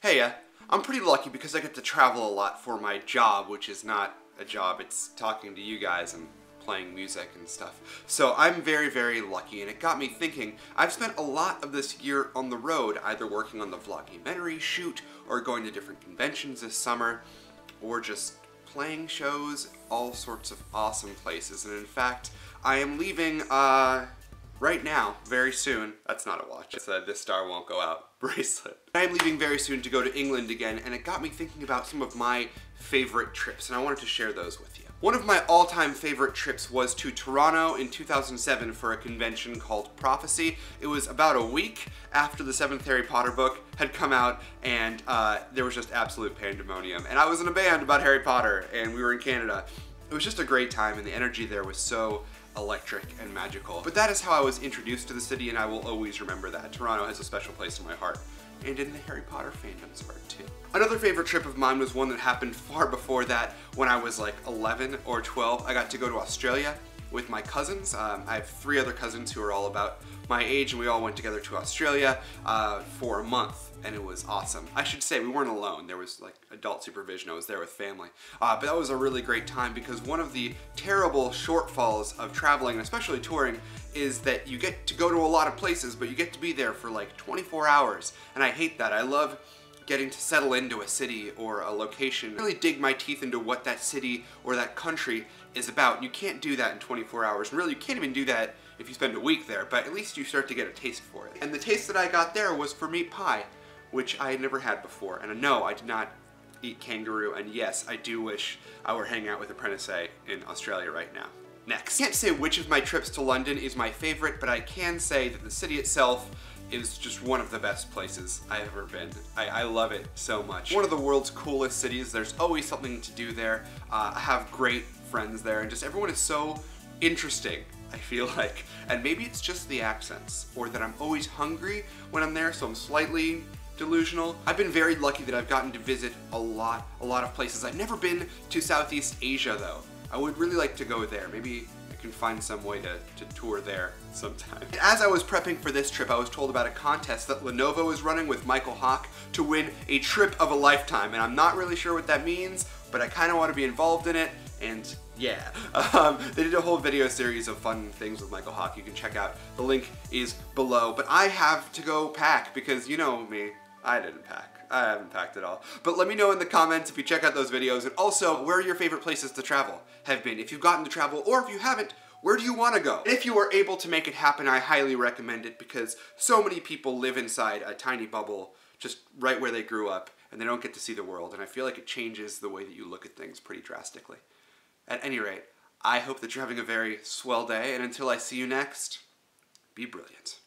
Hey, I'm pretty lucky because I get to travel a lot for my job, which is not a job, it's talking to you guys and playing music and stuff. So I'm very, very lucky, and it got me thinking. I've spent a lot of this year on the road, either working on the vlogumentary shoot, or going to different conventions this summer, or just playing shows, all sorts of awesome places. And in fact, I am leaving, right now, very soon. That's not a watch, it's a "This Star Won't Go Out" bracelet. I am leaving very soon to go to England again, and it got me thinking about some of my favorite trips, and I wanted to share those with you. One of my all-time favorite trips was to Toronto in 2007 for a convention called Prophecy. It was about a week after the 7th Harry Potter book had come out, and there was just absolute pandemonium. And I was in a band about Harry Potter, and we were in Canada. It was just a great time, and the energy there was so electric and magical. But that is how I was introduced to the city, and I will always remember that. Toronto has a special place in my heart, and in the Harry Potter fandom's heart too. Another favorite trip of mine was one that happened far before that. When I was like 11 or 12, I got to go to Australia with my cousins. I have 3 other cousins who are all about my age, and we all went together to Australia for a month, and it was awesome. I should say we weren't alone. There was like adult supervision. I was there with family. But that was a really great time because one of the terrible shortfalls of traveling, and especially touring, is that you get to go to a lot of places, but you get to be there for like 24 hours. And I hate that. I love getting to settle into a city or a location, really dig my teeth into what that city or that country is about. You can't do that in 24 hours. And really, you can't even do that if you spend a week there, but at least you start to get a taste for it. And the taste that I got there was for meat pie, which I had never had before. And no, I did not eat kangaroo, and yes, I do wish I were hanging out with Apprentice in Australia right now. Next. I can't say which of my trips to London is my favorite, but I can say that the city itself is just one of the best places I've ever been. I love it so much. One of the world's coolest cities. There's always something to do there. I have great friends there, and just everyone is so interesting, I feel like. And maybe it's just the accents, or that I'm always hungry when I'm there, so I'm slightly delusional. I've been very lucky that I've gotten to visit a lot of places. I've never been to Southeast Asia though. I would really like to go there. Maybe I can find some way to tour there sometime. As I was prepping for this trip, I was told about a contest that Lenovo is running with Michael Hawk to win a trip of a lifetime, and I'm not really sure what that means, but I kind of want to be involved in it, and yeah. They did a whole video series of fun things with Michael Hawk you can check out. The link is below, but I have to go pack because you know me, I didn't pack. I haven't packed at all. But let me know in the comments if you check out those videos, and also where your favorite places to travel have been. If you've gotten to travel, or if you haven't, where do you want to go? If you are able to make it happen, I highly recommend it because so many people live inside a tiny bubble just right where they grew up, and they don't get to see the world, and I feel like it changes the way that you look at things pretty drastically. At any rate, I hope that you're having a very swell day, and until I see you next, be brilliant.